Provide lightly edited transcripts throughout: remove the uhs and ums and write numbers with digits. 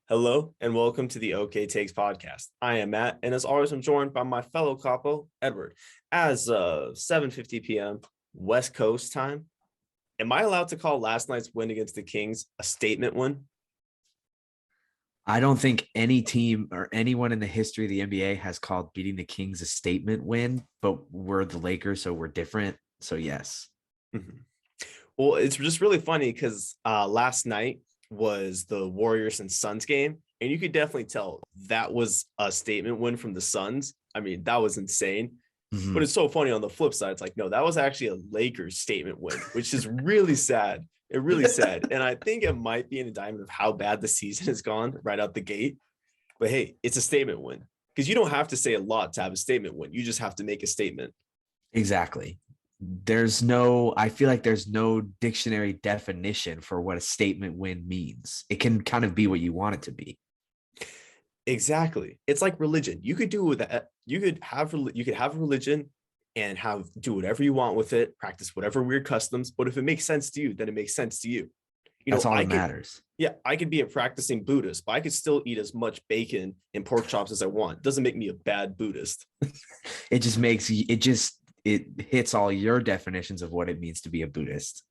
Hello and welcome to the OK Takes podcast. I am Matt, and as always, I'm joined by my fellow capo, Edward. As of 7:50 p.m. West Coast time, am I allowed to call last night's win against the Kings a statement win? I don't think any team or anyone in the history of the NBA has called beating the Kings a statement win, but we're the Lakers, so we're different. So yes. Mhm. Well, it's just really funny because last night was the Warriors and Suns game, and you could definitely tell that was a statement win from the Suns. I mean, that was insane. But Mhm. it's so funny on the flip side. It's like, no, that was actually a Lakers statement win, which is really sad. It really sad. And I think it might be an indictment of how bad the season has gone right out the gate. But hey, it's a statement win because you don't have to say a lot to have a statement win. You just have to make a statement. Exactly. I feel like there's no dictionary definition for what a statement win means. It can kind of be what you want it to be. Exactly. It's like religion. You could do with that. You could have a religion and do whatever you want with it, practice whatever weird customs. But if it makes sense to you, then it makes sense to you. That's all I that could, matters. yeah, I could be a practicing Buddhist, but I could still eat as much bacon and pork chops as I want. It doesn't make me a bad Buddhist. It just makes it hits all your definitions of what it means to be a Buddhist.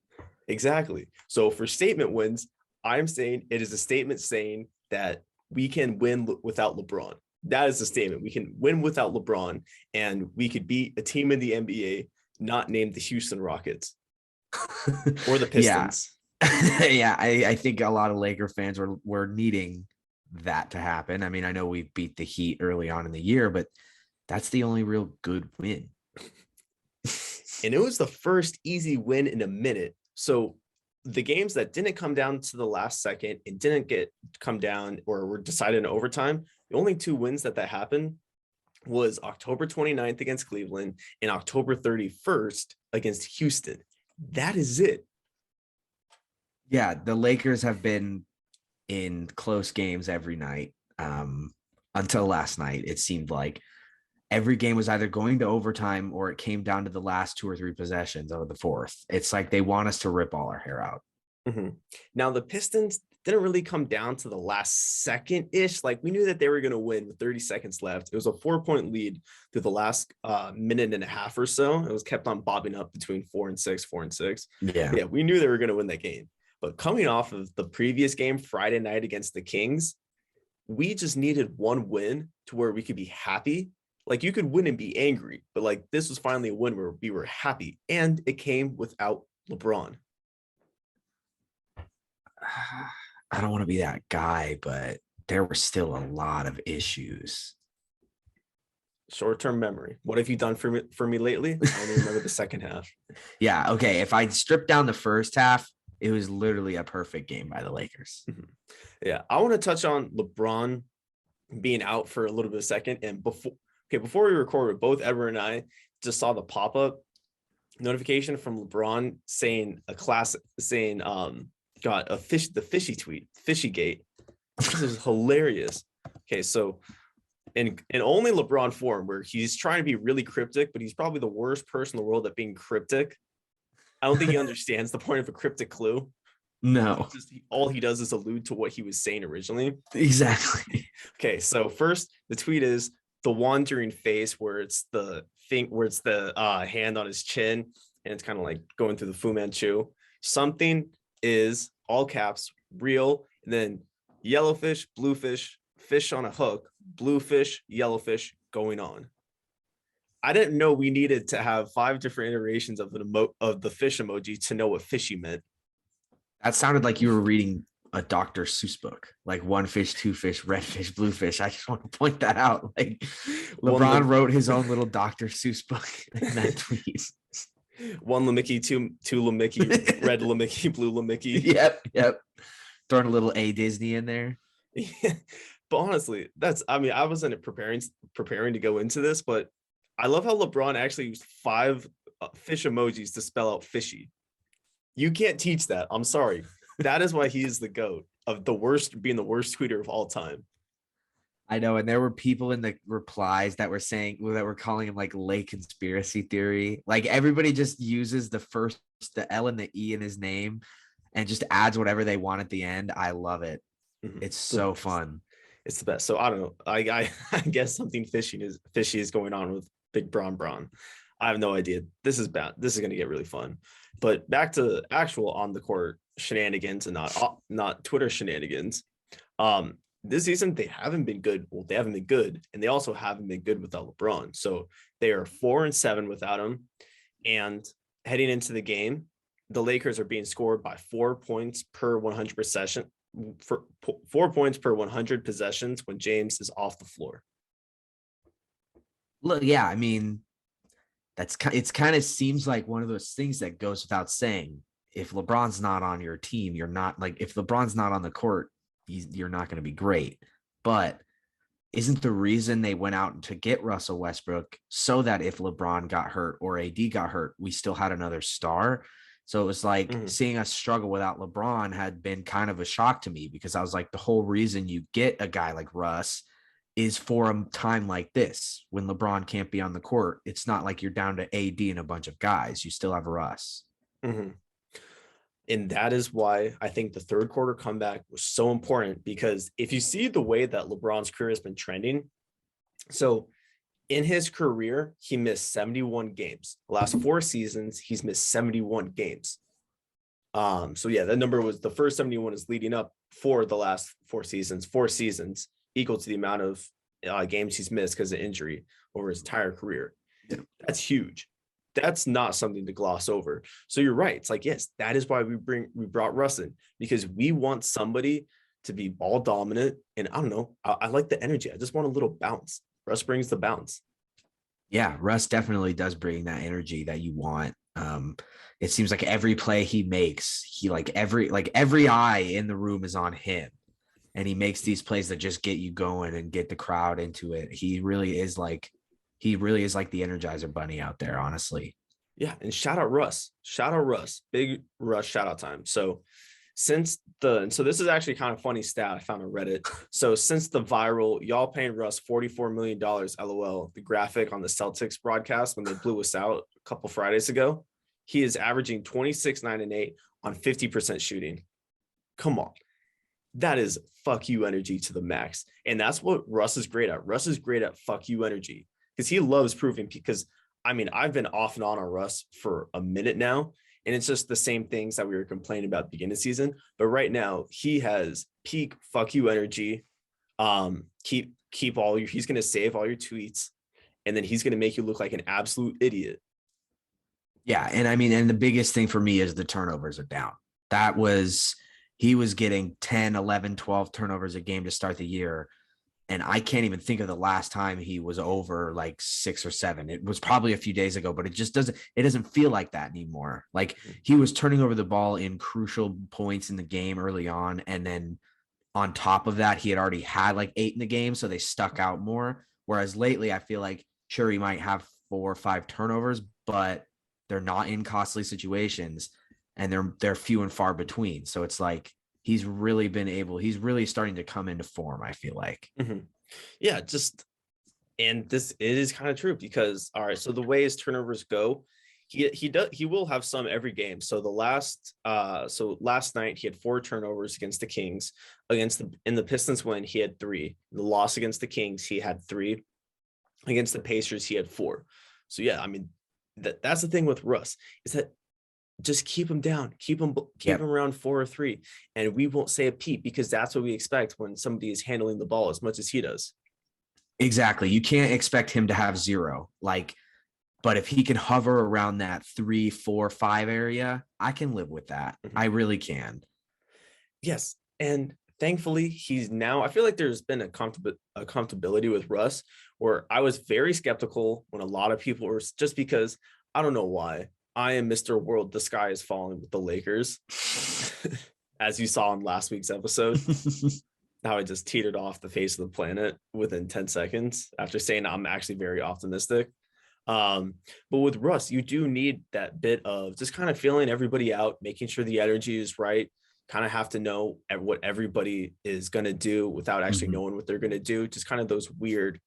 Exactly. So for statement wins, I'm saying it is a statement saying that we can win without LeBron. That is a statement. We can win without LeBron, and we could beat a team in the NBA not named the Houston Rockets or the Yeah. Pistons. Yeah, I think a lot of Laker fans were needing that to happen. I mean, I know we beat the Heat early on in the year, but that's the only real good win. And it was the first easy win in a minute. So the games that didn't come down to the last second and didn't come down or were decided in overtime, the only two wins that happened was October 29th against Cleveland and October 31st against Houston. That is it. Yeah, the Lakers have been in close games every night. Until last night, it seemed like every game was either going to overtime or it came down to the last two or three possessions of the fourth. It's like they want us to rip all our hair out. Mm-hmm. Now, the Pistons didn't really come down to the last second ish. Like we knew that they were going to win with 30 seconds left. It was a 4-point lead through the last minute and a half or so. It was kept on bobbing up between 4-6, 4-6. Yeah. Yeah, we knew they were going to win that game. But coming off of the previous game Friday night against the Kings, we just needed one win to where we could be happy. Like you could win and be angry, but like this was finally a win where we were happy, and it came without LeBron. I don't want to be that guy, but there were still a lot of issues. Short-term memory. What have you done for me lately? I only remember the second half. Yeah. Okay. If I strip down the first half, it was literally a perfect game by the Lakers. Yeah, I want to touch on LeBron being out for a little bit of a second. And before we recorded, both Edward and I just saw the pop-up notification from LeBron saying got the fishy tweet, fishy gate. This is hilarious. Okay, so in only LeBron form, where he's trying to be really cryptic, but he's probably the worst person in the world at being cryptic. I don't think he understands the point of a cryptic clue. No, All he does is allude to what he was saying originally. exactly. Okay, so first the tweet is the wandering face where it's the hand on his chin and it's kind of like going through the Fu Manchu. Something is all caps real, and then yellowfish, bluefish, fish on a hook, bluefish, yellowfish going on. I didn't know we needed to have 5 different iterations of the fish emoji to know what fishy meant. That sounded like you were reading a Dr. Seuss book, like one fish, two fish, red fish, blue fish. I just want to point that out. Like LeBron wrote his own little Dr. Seuss book in that tweet. One Lamicki, two Lamicki, red Lamicki, blue Lamicki. Yep. Throwing a little A Disney in there. Yeah. But honestly, I wasn't preparing to go into this, but I love how LeBron actually used 5 fish emojis to spell out fishy. You can't teach that. I'm sorry. That is why he is the GOAT of being the worst tweeter of all time. I know. And there were people in the replies that were calling him like late conspiracy theory. Like everybody just uses the L and the E in his name and just adds whatever they want at the end. I love it. Mhm. It's The so best. fun. It's the best. So I don't know. I guess something fishy is going on with Big Braun. I have no idea. This is bad. This is going to get really fun. But back to actual on the court shenanigans and not Twitter shenanigans. This season they haven't been good. Well, they haven't been good, and they also haven't been good without LeBron. So they are 4-7 without him. And heading into the game, the Lakers are being scored by 4 points per 100 possession for 4 points per 100 possessions when James is off the floor. Look, yeah, I mean, it's kind of seems like one of those things that goes without saying. If LeBron's not on your team, you're not like if LeBron's not on the court, you're not going to be great. But isn't the reason they went out to get Russell Westbrook so that if LeBron got hurt or AD got hurt, we still had another star? So it was like seeing us struggle without LeBron had been kind of a shock to me because I was like, the whole reason you get a guy like Russ is for a time like this when LeBron can't be on the court. It's not like you're down to AD and a bunch of guys. You still have Russ. Mm-hmm. And that is why I think the third quarter comeback was so important, because if you see the way that LeBron's career has been trending, so in his career, he missed 71 games. The last 4 seasons, he's missed 71 games. So yeah, that number was the first 71 is leading up for the last 4 seasons, equal to the amount of games he's missed because of injury over his entire career. Yeah. That's huge. That's not something to gloss over. So you're right. It's like, yes, that is why we brought Russ in, because we want somebody to be ball dominant. And I don't know, I like the energy. I just want a little bounce. Russ brings the bounce. Yeah, Russ definitely does bring that energy that you want. It seems like every play he makes, he every eye in the room is on him. And he makes these plays that just get you going and get the crowd into it. He really is like the Energizer Bunny out there, honestly. Yeah, and shout out Russ. Big Russ shout out time. So this is actually kind of funny stat I found on Reddit. So since the viral y'all paying Russ $44 million, LOL, the graphic on the Celtics broadcast when they blew us out a couple Fridays ago, he is averaging 26, 9, and 8 on 50% shooting. Come on. That is fuck you energy to the max. And that's what Russ is great at. Russ is great at fuck you energy because he loves proving, because I mean, I've been off and on Russ for a minute now, and it's just the same things that we were complaining about at the beginning of the season. But right now he has peak fuck you energy. Keep all your, he's going to save all your tweets, and then he's going to make you look like an absolute idiot. Yeah. And I mean, and the biggest thing for me is the turnovers are down. He was getting 10, 11, 12 turnovers a game to start the year. And I can't even think of the last time he was over like 6 or 7. It was probably a few days ago, but it doesn't feel like that anymore. Like he was turning over the ball in crucial points in the game early on. And then on top of that, he had already had like 8 in the game. So they stuck out more. Whereas lately, I feel like sure, he might have 4 or 5 turnovers, but they're not in costly situations and they're few and far between. So it's like, he's really starting to come into form, I feel like. Mm-hmm. Yeah, and it is kind of true because, all right, so the way his turnovers go, he will have some every game. So last night he had 4 turnovers against the Kings. In the Pistons win, he had 3. The loss against the Kings, he had 3. Against the Pacers, he had 4. So yeah, I mean, that's the thing with Russ, is that just keep him down, keep him around 4 or 3, and we won't say a peep, because that's what we expect when somebody is handling the ball as much as he does. Exactly. You can't expect him to have 0. But if he can hover around that 3, 4, 5 area, I can live with that. Mm-hmm. I really can. Yes. And thankfully I feel like there's been a comfortability with Russ, where I was very skeptical when a lot of people were, just because I don't know why. I am Mr. World, the sky is falling with the Lakers, as you saw in last week's episode, how I just teetered off the face of the planet within 10 seconds after saying I'm actually very optimistic. But with Russ, you do need that bit of just kind of feeling everybody out, making sure the energy is right, kind of have to know what everybody is going to do without actually knowing what they're going to do. Just kind of those weird,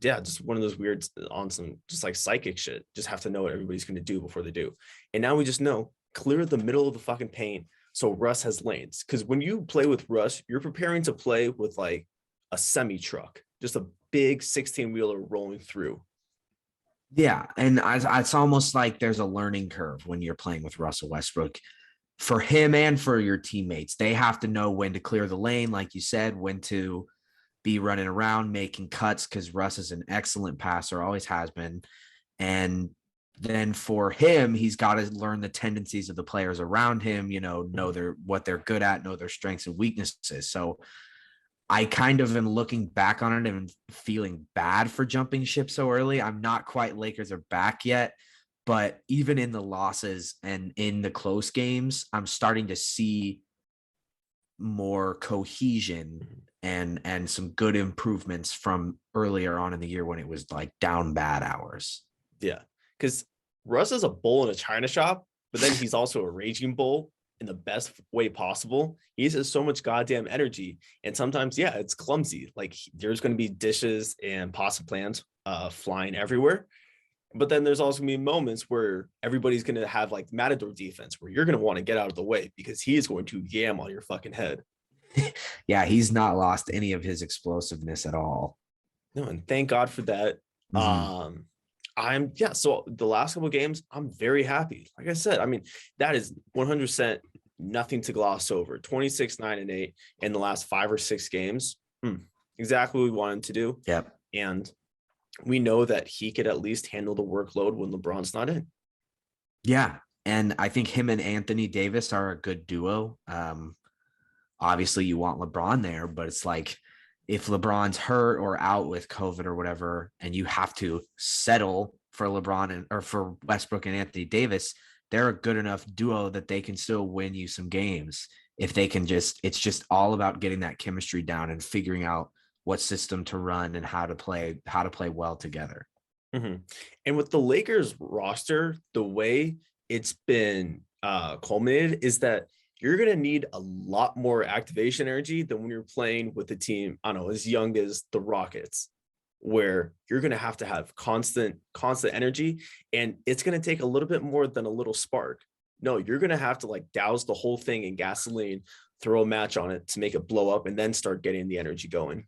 just one of those weird on some just like psychic shit. Just have to know what everybody's going to do before they do. And now we just know, clear the middle of the fucking paint, So Russ has lanes. Because when you play with Russ, you're preparing to play with like a semi truck, just a big 16-wheeler rolling through. Yeah, and it's almost like there's a learning curve when you're playing with Russell Westbrook. For him and for your teammates, they have to know when to clear the lane, like you said, when to be running around, making cuts, because Russ is an excellent passer, always has been. And then for him, he's got to learn the tendencies of the players around him, know what they're good at, know their strengths and weaknesses. So I kind of am looking back on it and feeling bad for jumping ship so early. I'm not quite Lakers are back yet, but even in the losses and in the close games, I'm starting to see more cohesion and some good improvements from earlier on in the year when it was like down bad hours. Yeah, because Russ is a bull in a china shop, but then he's also a raging bull in the best way possible. He has so much goddamn energy, and sometimes, yeah, it's clumsy. Like there's going to be dishes and pots and plants flying everywhere. But then there's also going to be moments where everybody's going to have like Matador defense, where you're going to want to get out of the way because he is going to yam on your fucking head. Yeah, he's not lost any of his explosiveness at all. No, and thank God for that. Mm-hmm. So the last couple of games, I'm very happy. Like I said, I mean, that is 100% nothing to gloss over. 26, 9, and 8 in the last 5 or 6 games. Exactly what we wanted to do. Yep. And we know that he could at least handle the workload when LeBron's not in. Yeah. And I think him and Anthony Davis are a good duo. Obviously you want LeBron there, but it's like if LeBron's hurt or out with COVID or whatever, and you have to settle for LeBron or for Westbrook and Anthony Davis, they're a good enough duo that they can still win you some games. If they can it's just all about getting that chemistry down and figuring out what system to run and how to play well together. Mm-hmm. And with the Lakers roster, the way it's been culminated is that you're going to need a lot more activation energy than when you're playing with a team, I don't know, as young as the Rockets, where you're going to have constant energy. And it's going to take a little bit more than a little spark. No, you're going to have to like douse the whole thing in gasoline, throw a match on it to make it blow up, and then start getting the energy going.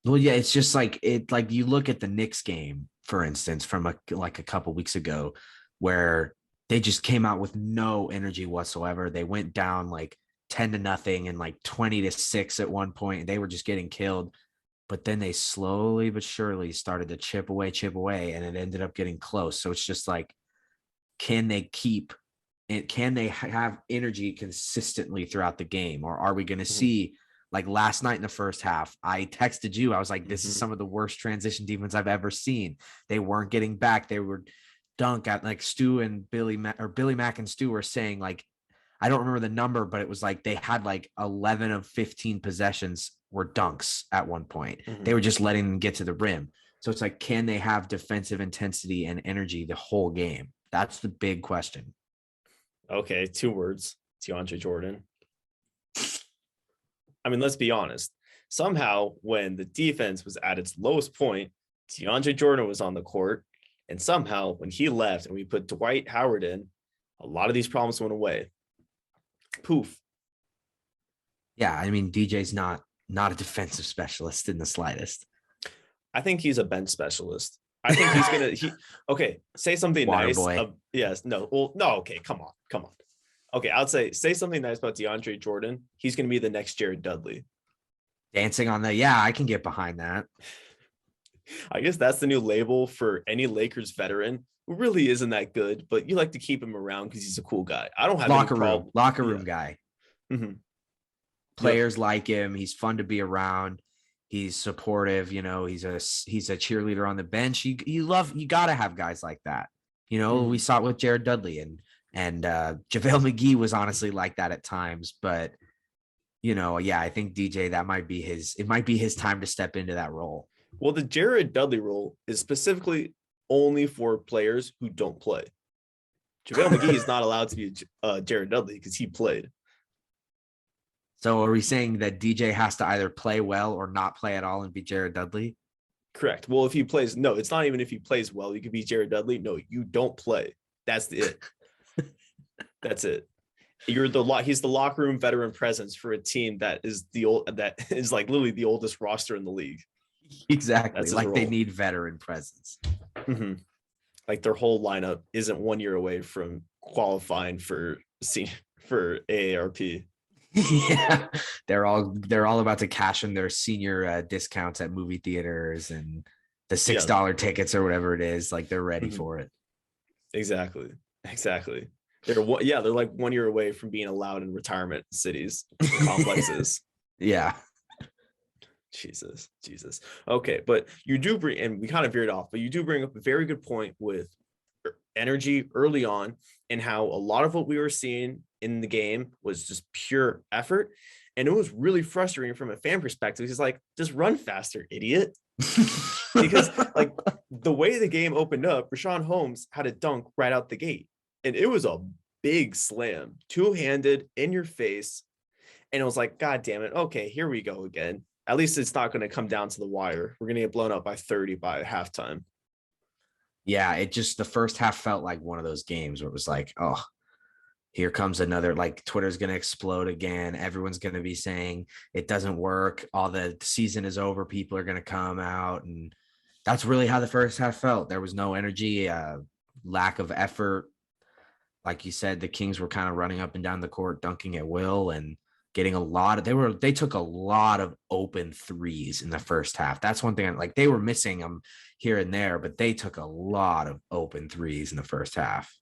Well, yeah, it's just like you look at the Knicks game, for instance, from a couple weeks ago, where they just came out with no energy whatsoever. They went down like 10-0 and like 20-6 at one point. They were just getting killed. But then they slowly but surely started to chip away, and it ended up getting close. So it's just like, can they keep it? Can they have energy consistently throughout the game? Or are we going to see, like last night in the first half, I texted you, I was like, this is some of the worst transition defense I've ever seen. They weren't getting back. They were dunk at like Stu and Billy Mack and Stu were saying, like, I don't remember the number, but it was like they had like 11 of 15 possessions were dunks at one point. They were just letting them get to the rim. So it's like, can they have defensive intensity and energy the whole game? That's the big question. Okay, 2 words, DeAndre Jordan. I mean, let's be honest. Somehow, when the defense was at its lowest point, DeAndre Jordan was on the court. And somehow, when he left and we put Dwight Howard in, a lot of these problems went away. Poof. Yeah, I mean, DJ's not a defensive specialist in the slightest. I think he's a bench specialist. I think he's gonna. Okay, say something Water nice. boy. Yes, no. Well, no. Okay, come on. Okay, I'd say something nice about DeAndre Jordan. He's gonna be the next Jared Dudley. Dancing on the, yeah, I can get behind that. I guess that's the new label for any Lakers veteran who really isn't that good, but you like to keep him around because he's a cool guy. I don't have locker any room guy. Mm-hmm. Players like him. He's fun to be around. He's supportive. He's a cheerleader on the bench. You gotta have guys like that. We saw it with Jared Dudley and JaVale McGee was honestly like that at times, but I think DJ, it might be his time to step into that role. Well, the Jared Dudley role is specifically only for players who don't play. JaVale McGee is not allowed to be Jared Dudley because he played. So are we saying that DJ has to either play well or not play at all and be Jared Dudley? Correct. Well, if he plays, no, it's not even if he plays well, you could be Jared Dudley. No, you don't play. That's it. That's it. He's the locker room veteran presence for a team that is like literally the oldest roster in the league. Exactly. That's his Like role. they need veteran presence. Mm-hmm. Like their whole lineup isn't 1 year away from qualifying for AARP. Yeah, they're all about to cash in their senior discounts at movie theaters and the $6 tickets or whatever it is. Like they're ready for it. Exactly. They're like 1 year away from being allowed in retirement cities complexes. Yeah. Jesus. Okay, but you do bring, and we kind of veered off, but you do bring up a very good point with energy early on and how a lot of what we were seeing in the game was just pure effort. And it was really frustrating from a fan perspective. He's like, just run faster, idiot. Because like the way the game opened up, Rashawn Holmes had a dunk right out the gate. And it was a big slam, two-handed in your face. And it was like, God damn it. Okay, here we go again. At least it's not going to come down to the wire. We're going to get blown up by 30 by halftime. Yeah, it just the first half felt like one of those games where it was like, oh, here comes another, like Twitter's going to explode again. Everyone's going to be saying it doesn't work. All the season is over. People are going to come out. And that's really how the first half felt. There was no energy, lack of effort. Like you said, the Kings were kind of running up and down the court, dunking at will and getting they took a lot of open threes in the first half. That's one thing. Like they were missing them here and there, but they took a lot of open threes in the first half.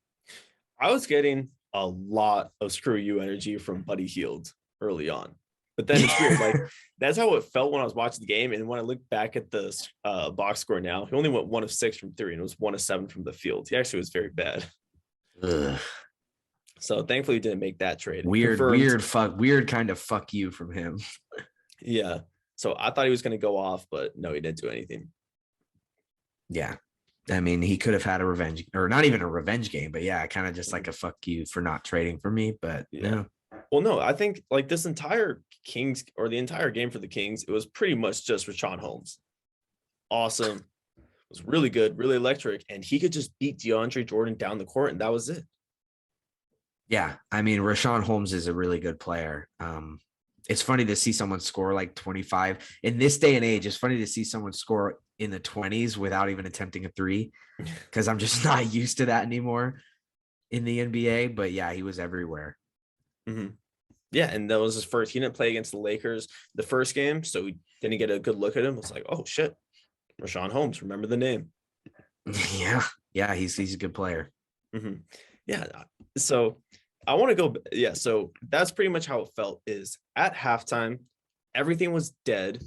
I was getting a lot of screw you energy from Buddy Hield early on, but then it's weird. Like that's how it felt when I was watching the game. And when I look back at the box score now, he only went 1 of 6 from 3 and it was 1 of 7 from the field. He actually was very bad. Ugh. So thankfully he didn't make that trade. Weird kind of fuck you from him. Yeah. So I thought he was going to go off, but no, he didn't do anything. Yeah. I mean, he could have had a revenge, or not even a revenge game, but yeah, kind of just like a fuck you for not trading for me. But no. Well, no, I think like this entire Kings or the entire game for the Kings, it was pretty much just Rashawn Holmes. Awesome. It was really good, really electric. And he could just beat DeAndre Jordan down the court, and that was it. Yeah. I mean, Rashawn Holmes is a really good player. It's funny to see someone score like 25 in this day and age. It's funny to see someone score in the 20s without even attempting a three, because I'm just not used to that anymore in the NBA. But yeah, he was everywhere. Mm-hmm. Yeah, and that was his first. He didn't play against the Lakers the first game, so we didn't get a good look at him. It's like, oh shit, Rashawn Holmes. Remember the name? Yeah, he's a good player. Mm-hmm. Yeah, so I want to go. Yeah, so that's pretty much how it felt. Is at halftime, everything was dead.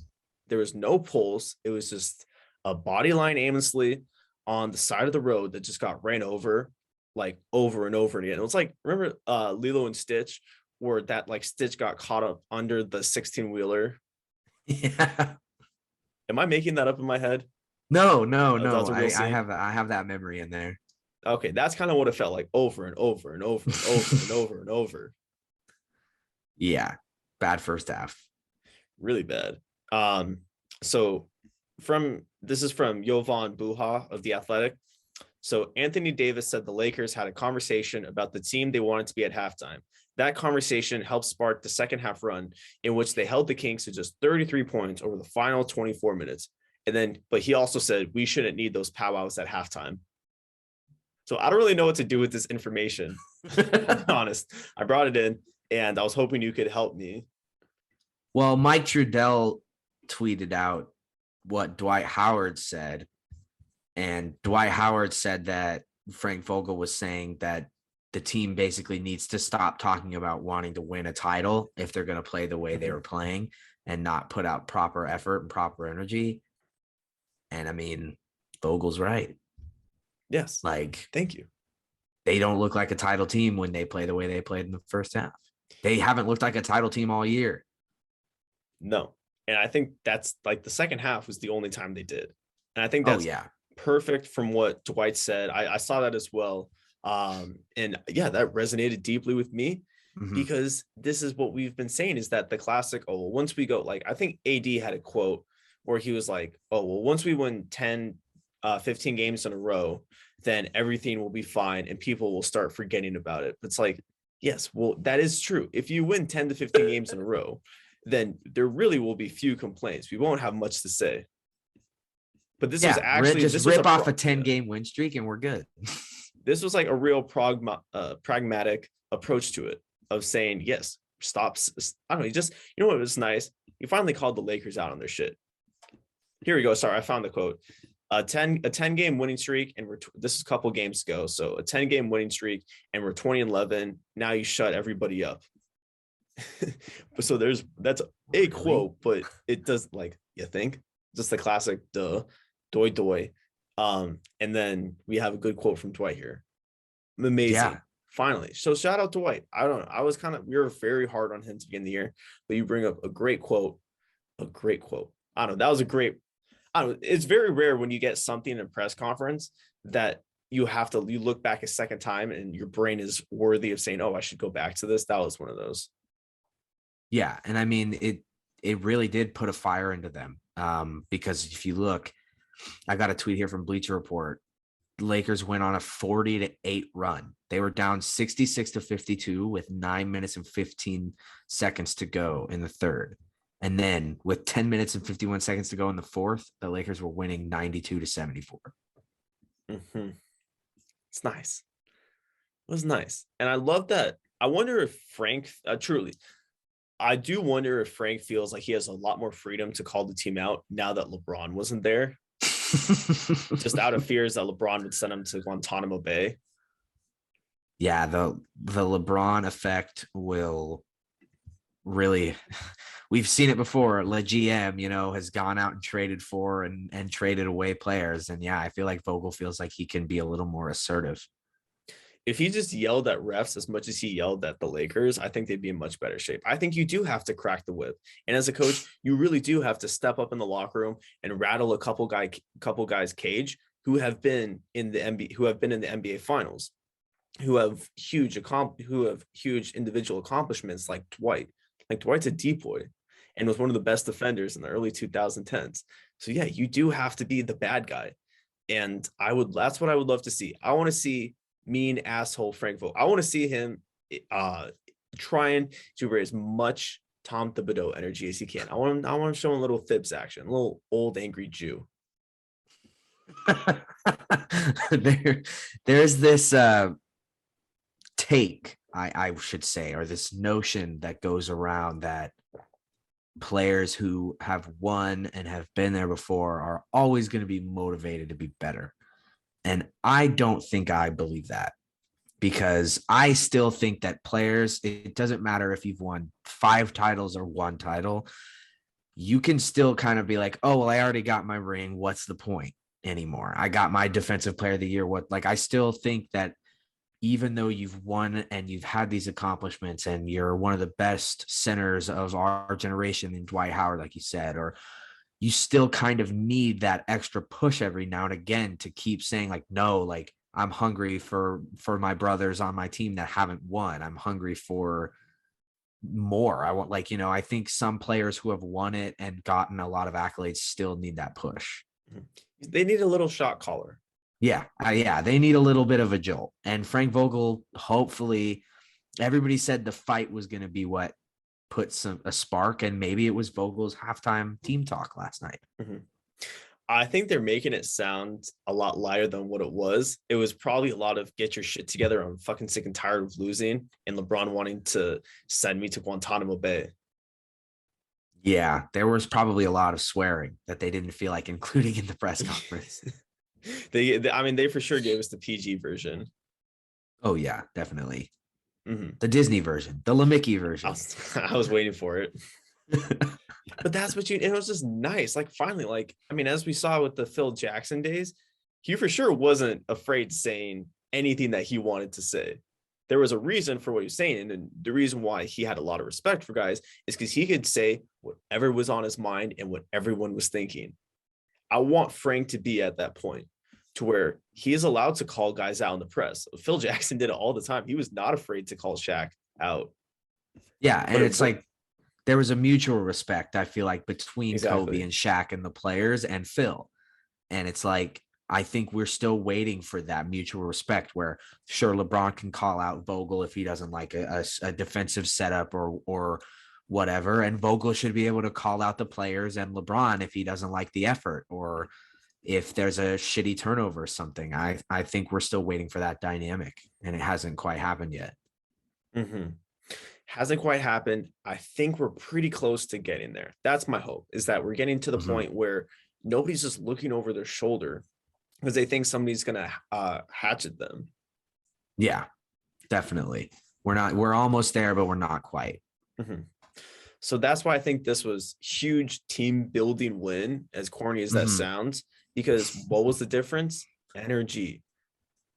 There was no pulse. It was just a body line aimlessly on the side of the road that just got ran over, like over and over again. It was like, remember Lilo and Stitch, where that like Stitch got caught up under the 16-wheeler. Yeah. Am I making that up in my head? No. I have that memory in there. Okay, that's kind of what it felt like, over and over and over and over and over and over. Yeah, bad first half. Really bad. So this is from Jovan Buha of The Athletic. So Anthony Davis said the Lakers had a conversation about the team they wanted to be at halftime. That conversation helped spark the second half run, in which they held the Kings to just 33 points over the final 24 minutes. But he also said we shouldn't need those powwows at halftime. So I don't really know what to do with this information. I'll be honest. I brought it in and I was hoping you could help me. Well, Mike Trudell tweeted out what Dwight Howard said. And Dwight Howard said that Frank Vogel was saying that the team basically needs to stop talking about wanting to win a title if they're going to play the way they were playing and not put out proper effort and proper energy. And I mean, Vogel's right. Yes. Like, thank you. They don't look like a title team when they play the way they played in the first half. They haven't looked like a title team all year. No. And I think that's like the second half was the only time they did. And I think that's perfect from what Dwight said. I saw that as well. And yeah, that resonated deeply with me because this is what we've been saying is that the classic, oh, well, once we go, like, I think AD had a quote where he was like, oh, well, once we win 10, 15 games in a row, then everything will be fine and people will start forgetting about it. It's like, Yes, well, that is true. If you win 10 to 15 games in a row, then there really will be few complaints. We won't have much to say. But this was Yeah, actually just this was rip off a 10-game win streak and we're good. this was like a real pragmatic approach to it of saying, yes, stops. I don't know. Just, you know what was nice? He finally called the Lakers out on their shit. Here we go. Sorry, I found the quote. A 10 game winning streak, and this is a couple games ago. So a 10-game winning streak, and we're 20-11. Now you shut everybody up. So that's a quote, but it does, like, you think, just the classic doi doi. And then we have a good quote from Dwight here. Amazing. Yeah. Finally. So shout out to Dwight. I don't know. We were very hard on him to begin the year, but you bring up a great quote. I don't know. That was a great. I don't know. It's very rare when you get something in a press conference that you look back a second time and your brain is worthy of saying, oh, I should go back to this. That was one of those. Yeah. And I mean, it really did put a fire into them. Because if you look, I got a tweet here from Bleacher Report. Lakers went on a 40-8 run. They were down 66-52 with 9 minutes and 15 seconds to go in the third. And then with 10 minutes and 51 seconds to go in the fourth, the Lakers were winning 92-74. Mm-hmm. It's nice. It was nice. And I love that. I wonder if Frank, I do wonder if Frank feels like he has a lot more freedom to call the team out now that LeBron wasn't there. Just out of fears that LeBron would send him to Guantanamo Bay. Yeah, the LeBron effect will really, we've seen it before. Le GM, has gone out and traded for and traded away players. And yeah, I feel like Vogel feels like he can be a little more assertive. If he just yelled at refs as much as he yelled at the Lakers, I think they'd be in much better shape. I think you do have to crack the whip. And as a coach, you really do have to step up in the locker room and rattle a couple guys' cage who have been in the NBA finals, who have huge individual accomplishments like Dwight. Like Dwight's a deep boy and was one of the best defenders in the early 2010s. So yeah, you do have to be the bad guy. And that's what I would love to see. I want to see mean asshole Frank Vogel. I want to see him trying to raise as much Tom Thibodeau energy as he can. I want him showing a little Thibs action, a little old angry Jew. There's this take, I should say, or this notion that goes around that players who have won and have been there before are always going to be motivated to be better. And I don't think I believe that, because I still think that players, it doesn't matter if you've won 5 titles or 1 title, you can still kind of be like, oh, well, I already got my ring. What's the point anymore? I got my defensive player of the year. I still think that even though you've won and you've had these accomplishments and you're one of the best centers of our generation in Dwight Howard, like you said, or you still kind of need that extra push every now and again to keep saying like, no, like I'm hungry for my brothers on my team that haven't won. I'm hungry for more. I want, I think some players who have won it and gotten a lot of accolades still need that push. They need a little shot caller. Yeah. They need a little bit of a jolt. And Frank Vogel, hopefully, everybody said the fight was going to be what put a spark, and maybe it was Vogel's halftime team talk last night. Mm-hmm. I think they're making it sound a lot lighter than what it was. It was probably a lot of get your shit together. I'm fucking sick and tired of losing, and LeBron wanting to send me to Guantanamo Bay. Yeah, there was probably a lot of swearing that they didn't feel like including in the press conference. They for sure gave us the PG version. Oh yeah, definitely. Mm-hmm. The Disney version, the LeMickey version. I was waiting for it. But that's it was just nice. Like finally, as we saw with the Phil Jackson days, he for sure wasn't afraid saying anything that he wanted to say. There was a reason for what he was saying. And the reason why he had a lot of respect for guys is because he could say whatever was on his mind and what everyone was thinking. I want Frank to be at that point to where he is allowed to call guys out in the press. Phil Jackson did it all the time. He was not afraid to call Shaq out. Yeah. And it's like, there was a mutual respect, I feel like, between Kobe and Shaq and the players and Phil. And it's like, I think we're still waiting for that mutual respect where sure LeBron can call out Vogel if he doesn't like a defensive setup or whatever. And Vogel should be able to call out the players and LeBron if he doesn't like the effort or if there's a shitty turnover or something. I think we're still waiting for that dynamic and it hasn't quite happened yet. Mm-hmm. Hasn't quite happened. I think we're pretty close to getting there. That's my hope, is that we're getting to the point where nobody's just looking over their shoulder because they think somebody's going to hatchet them. Yeah, definitely. We're almost there, but we're not quite. Mm-hmm. So that's why I think this was huge team building win, as corny as that sounds, because what was the difference? Energy,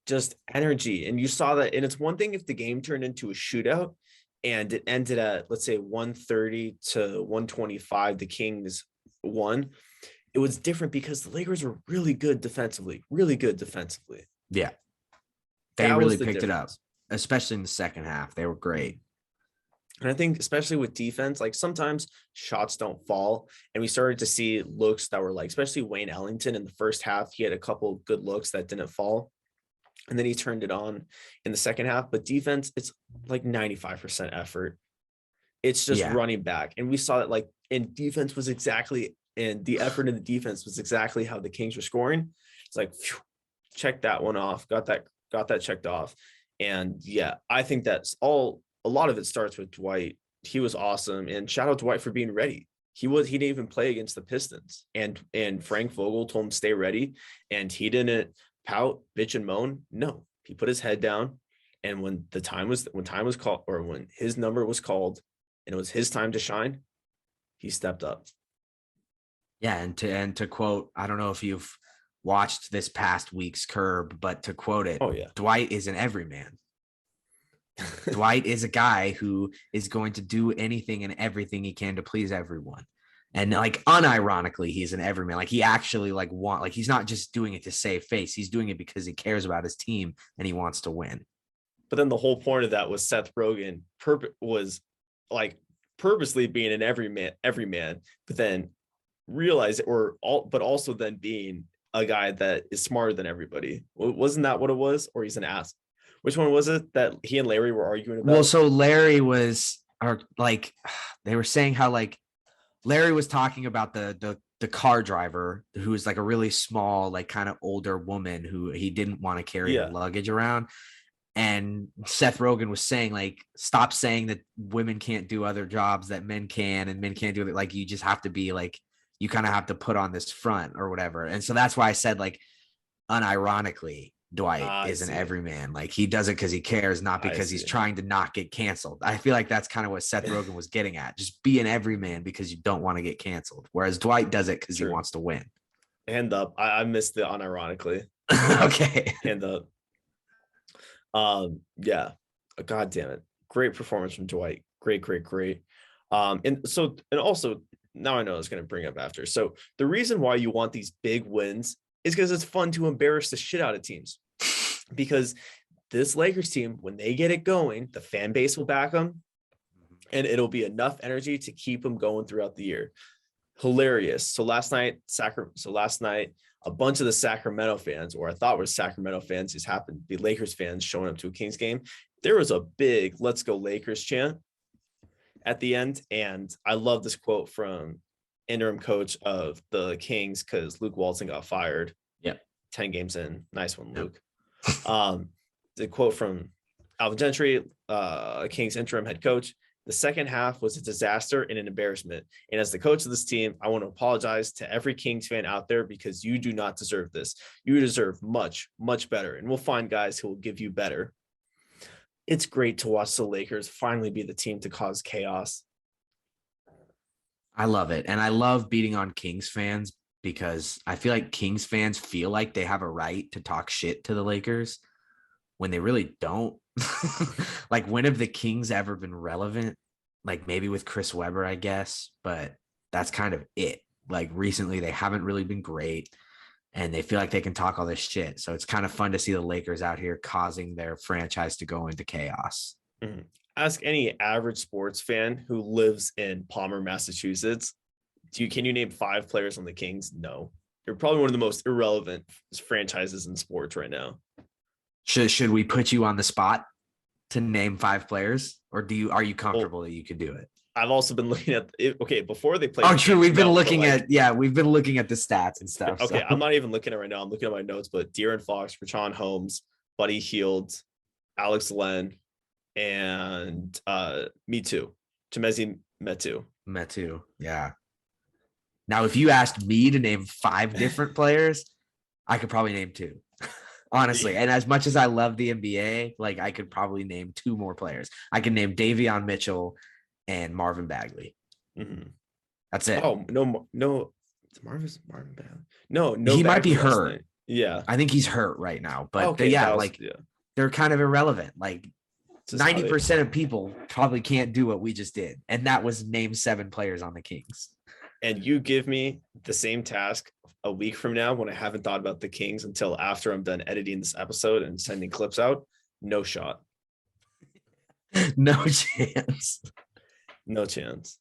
just energy. And you saw that. And it's one thing if the game turned into a shootout and it ended at, let's say, 130 to 125, the Kings won. It was different because the Lakers were really good defensively, really good defensively. Yeah. They really picked it up, especially in the second half. They were great. And I think especially with defense, like sometimes shots don't fall. And we started to see looks that were like, especially Wayne Ellington in the first half, he had a couple good looks that didn't fall. And then he turned it on in the second half. But defense, it's like 95% effort. It's just running back. And we saw that like in defense was exactly, and the effort in the defense was exactly how the Kings were scoring. It's like, phew, check that one off. Got that checked off. And yeah, I think that's all. A lot of it starts with Dwight. He was awesome. And shout out to Dwight for being ready. He didn't even play against the Pistons. And Frank Vogel told him stay ready. And he didn't pout, bitch, and moan. No, he put his head down. And when time was called, or when his number was called and it was his time to shine, he stepped up. Yeah, and to quote, I don't know if you've watched this past week's Curb, but to quote it, Dwight is an everyman. Dwight is a guy who is going to do anything and everything he can to please everyone. And like unironically, he's an everyman. Like he actually he's not just doing it to save face. He's doing it because he cares about his team and he wants to win. But then the whole point of that was Seth Rogen was like purposely being an everyman, but then realize it, but also then being a guy that is smarter than everybody. Wasn't that what it was? Or he's an ass? Which one was it that he and Larry were arguing about? Well, so Larry was, or like, they were saying how like Larry was talking about the car driver who was like a really small, like kind of older woman who he didn't want to carry her luggage around. And Seth Rogen was saying like, stop saying that women can't do other jobs that men can and men can't do it. Like, you just have to be like, you kind of have to put on this front or whatever. And so that's why I said like, unironically, Dwight is an everyman. Like he does it because he cares, not because he's trying to not get canceled. I feel like that's kind of what Seth Rogen was getting at. Just be an everyman because you don't want to get canceled. Whereas Dwight does it because he wants to win. Hand up. I missed the unironically. Okay. Hand up. Yeah. God damn it. Great performance from Dwight. Great. And also now I know I was going to bring up after. So the reason why you want these big wins is because it's fun to embarrass the shit out of teams. Because this Lakers team, when they get it going, the fan base will back them, and it'll be enough energy to keep them going throughout the year. Hilarious. So last night, a bunch of the Sacramento fans, or I thought were Sacramento fans, just happened to be Lakers fans showing up to a Kings game. There was a big "Let's go Lakers" chant at the end, and I love this quote from interim coach of the Kings because Luke Walton got fired. 10 games in. Nice one, Luke. The quote from Alvin Gentry, Kings interim head coach: the second half was a disaster and an embarrassment. And as the coach of this team, I want to apologize to every Kings fan out there because you do not deserve this. You deserve much, much better. And we'll find guys who will give you better. It's great to watch the Lakers finally be the team to cause chaos. I love it. And I love beating on Kings fans because I feel like Kings fans feel like they have a right to talk shit to the Lakers when they really don't. Like, when have the Kings ever been relevant? Like maybe with Chris Webber, I guess, but that's kind of it. Like recently they haven't really been great and they feel like they can talk all this shit. So it's kind of fun to see the Lakers out here causing their franchise to go into chaos. Mm-hmm. Ask any average sports fan who lives in Palmer, Massachusetts. Can you name 5 players on the Kings? No. You're probably one of the most irrelevant franchises in sports right now. Should we put you on the spot to name 5 players, or are you comfortable that you could do it? I've also been looking at it. Okay, before they played. Oh, true. We've been looking at the stats and stuff. Okay, so. I'm not even looking at it right now. I'm looking at my notes, but De'Aaron Fox, Rashawn Holmes, Buddy Hield, Alex Len, and me too. Chemezi Metu. Yeah. Now, if you asked me to name 5 different players, I could probably name 2. Honestly, yeah. And as much as I love the NBA, like I could probably name 2 more players. I can name Davion Mitchell and Marvin Bagley. Mm-hmm. That's it. Oh no, Marvin Bagley. No, he might be hurt. Yeah, I think he's hurt right now. But they're kind of irrelevant. Like 90% of people probably can't do what we just did, and that was name 7 players on the Kings. And you give me the same task a week from now when I haven't thought about the Kings until after I'm done editing this episode and sending clips out. No shot. No chance. No chance.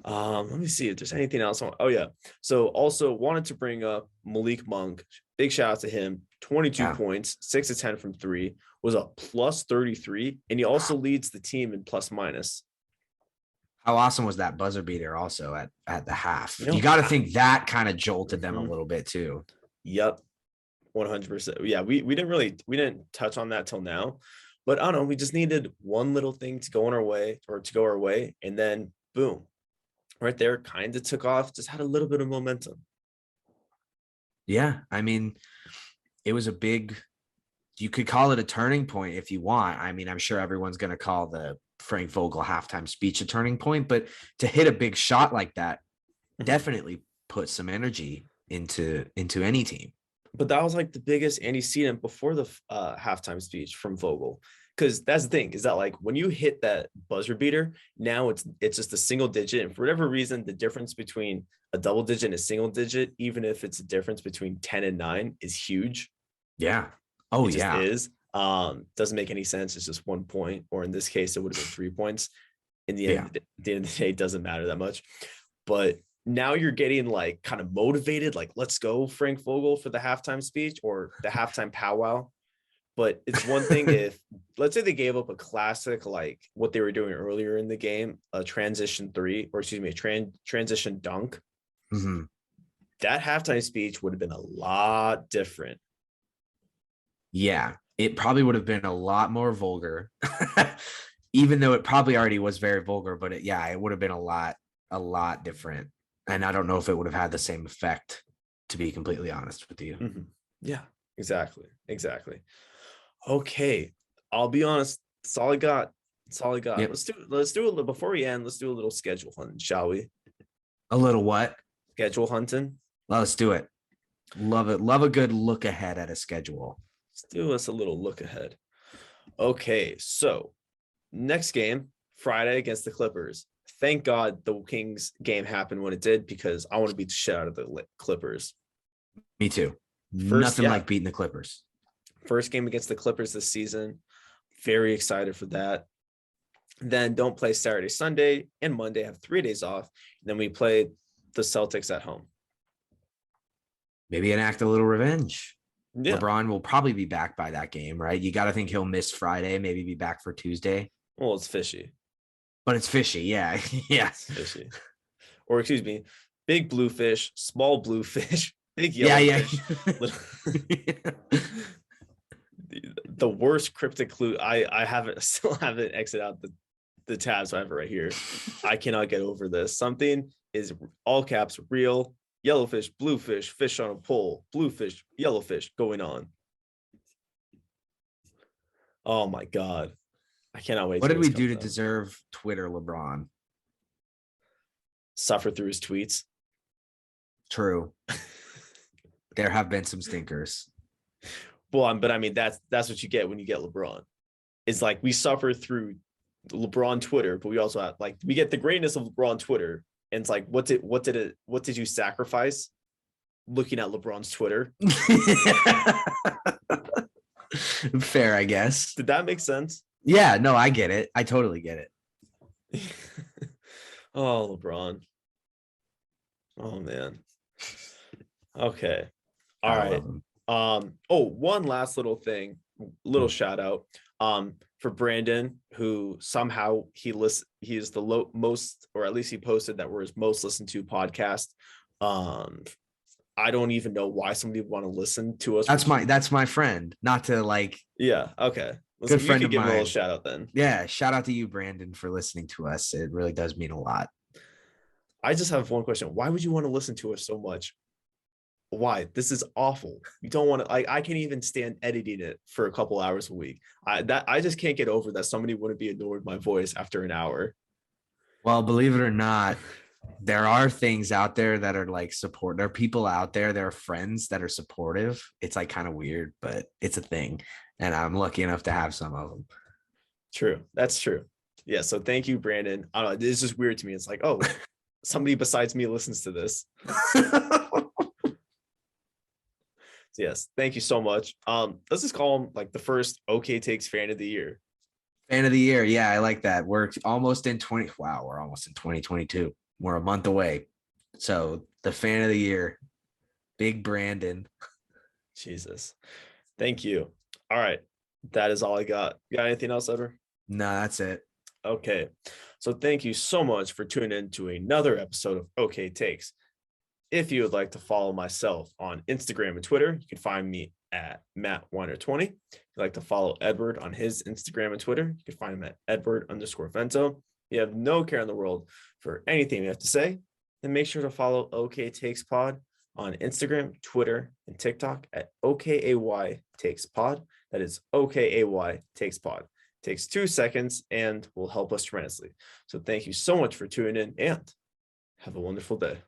Let me see if there's anything else. Oh yeah. So also wanted to bring up Malik Monk. Big shout out to him. 22 points, 6 of 10 from 3, was a plus 33, and he also leads the team in plus minus. How awesome was that buzzer beater also at the half? You got to think that kind of jolted them a little bit too. Yep. 100%. Yeah, we didn't touch on that till now, but I don't know. We just needed one little thing to go our way. And then boom, right there, kind of took off, just had a little bit of momentum. Yeah. I mean, it was you could call it a turning point if you want. I mean, I'm sure everyone's going to call the Frank Vogel halftime speech a turning point, but to hit a big shot like that definitely put some energy into any team. But that was like the biggest antecedent before the halftime speech from Vogel, because that's the thing is that like when you hit that buzzer beater, now it's just a single digit, and for whatever reason, the difference between a double digit and a single digit, even if it's a difference between 10 and 9, is huge. Yeah. Oh, it yeah. Is. Doesn't make any sense. It's just 1 point, or in this case, it would have been 3 points. In the end, at the end of the day, it doesn't matter that much. But now you're getting like kind of motivated, like, let's go, Frank Vogel, for the halftime speech or the halftime powwow. But it's one thing if, let's say they gave up a classic, like what they were doing earlier in the game, a transition dunk. Mm-hmm. That halftime speech would have been a lot different. Yeah, it probably would have been a lot more vulgar, even though it probably already was very vulgar, but it would have been a lot different. And I don't know if it would have had the same effect, to be completely honest with you. Mm-hmm. Yeah, exactly. Okay. I'll be honest. That's all I got. Yep. Let's do a little, before we end, let's do a little schedule hunting, shall we? A little what? Schedule hunting. Let's do it. Love it. Love a good look ahead at a schedule. Let's do us a little look ahead. Okay. So next game, Friday against the Clippers. Thank God the Kings game happened when it did, because I want to beat the shit out of the Clippers. Me too. Nothing like beating the Clippers. First game against the Clippers this season. Very excited for that. Then don't play Saturday, Sunday, and Monday. Have 3 days off. And then we play the Celtics at home. Maybe enact a little revenge. Yeah. LeBron will probably be back by that game, right? You got to think he'll miss Friday, maybe be back for Tuesday. Well, it's fishy. But it's fishy, yeah. Yeah. It's fishy. Or excuse me, big blue fish, small blue fish, big yellow fish. The worst cryptic clue. I still haven't exited out the tabs. So I have it right here. I cannot get over this. Something is all caps, real, yellowfish, bluefish, fish on a pole, bluefish, yellowfish going on. Oh my God. I cannot wait. What did we do to deserve Twitter LeBron? Suffer through his tweets. True. There have been some stinkers. Well, but I mean, that's what you get when you get LeBron. It's like we suffer through LeBron Twitter, but we also have, like, we get the greatness of LeBron Twitter. And it's like, what did you sacrifice looking at LeBron's Twitter? Fair, I guess. Did that make sense? Yeah, no, I get it. I totally get it. Oh, LeBron. Oh, man. Okay. All I right. love him. One last little thing, little shout out. For Brandon, who somehow he is the most, or at least he posted that we're his most listened to podcast. I don't even know why somebody would want to listen to us. That's my friend. Not to like. Yeah. Okay. Good You friend could of give him a little mine. shout out then. Yeah. Shout out to you, Brandon, for listening to us. It really does mean a lot. I just have one question. Why would you want to listen to us so much? Why? This is awful. You don't want to, I can't even stand editing it for a couple hours a week. I just can't get over that somebody wouldn't be annoyed with my voice after an hour. Well, believe it or not, there are things out there that are like support. There are people out there, there are friends that are supportive. It's like kind of weird, but it's a thing. And I'm lucky enough to have some of them. True. That's true. Yeah. So thank you, Brandon. I don't know. It's just weird to me. It's like, oh, somebody besides me listens to this. Yes. Thank you so much. Let's just call him like the first OK Takes fan of the year. Fan of the year. Yeah, I like that. We're almost in 20. Wow, we're almost in 2022. We're a month away. So the fan of the year, Big Brandon. Jesus. Thank you. All right. That is all I got. You got anything else, Ever? No, that's it. Okay. So thank you so much for tuning in to another episode of OK Takes. If you would like to follow myself on Instagram and Twitter, you can find me at MattWeiner20. If you'd like to follow Edward on his Instagram and Twitter, you can find him at Edward_Vento. If you have no care in the world for anything you have to say, then make sure to follow OK Takes Pod on Instagram, Twitter, and TikTok at OKAY Takes Pod. That is OKAY Takes Pod. It takes 2 seconds and will help us tremendously. So thank you so much for tuning in and have a wonderful day.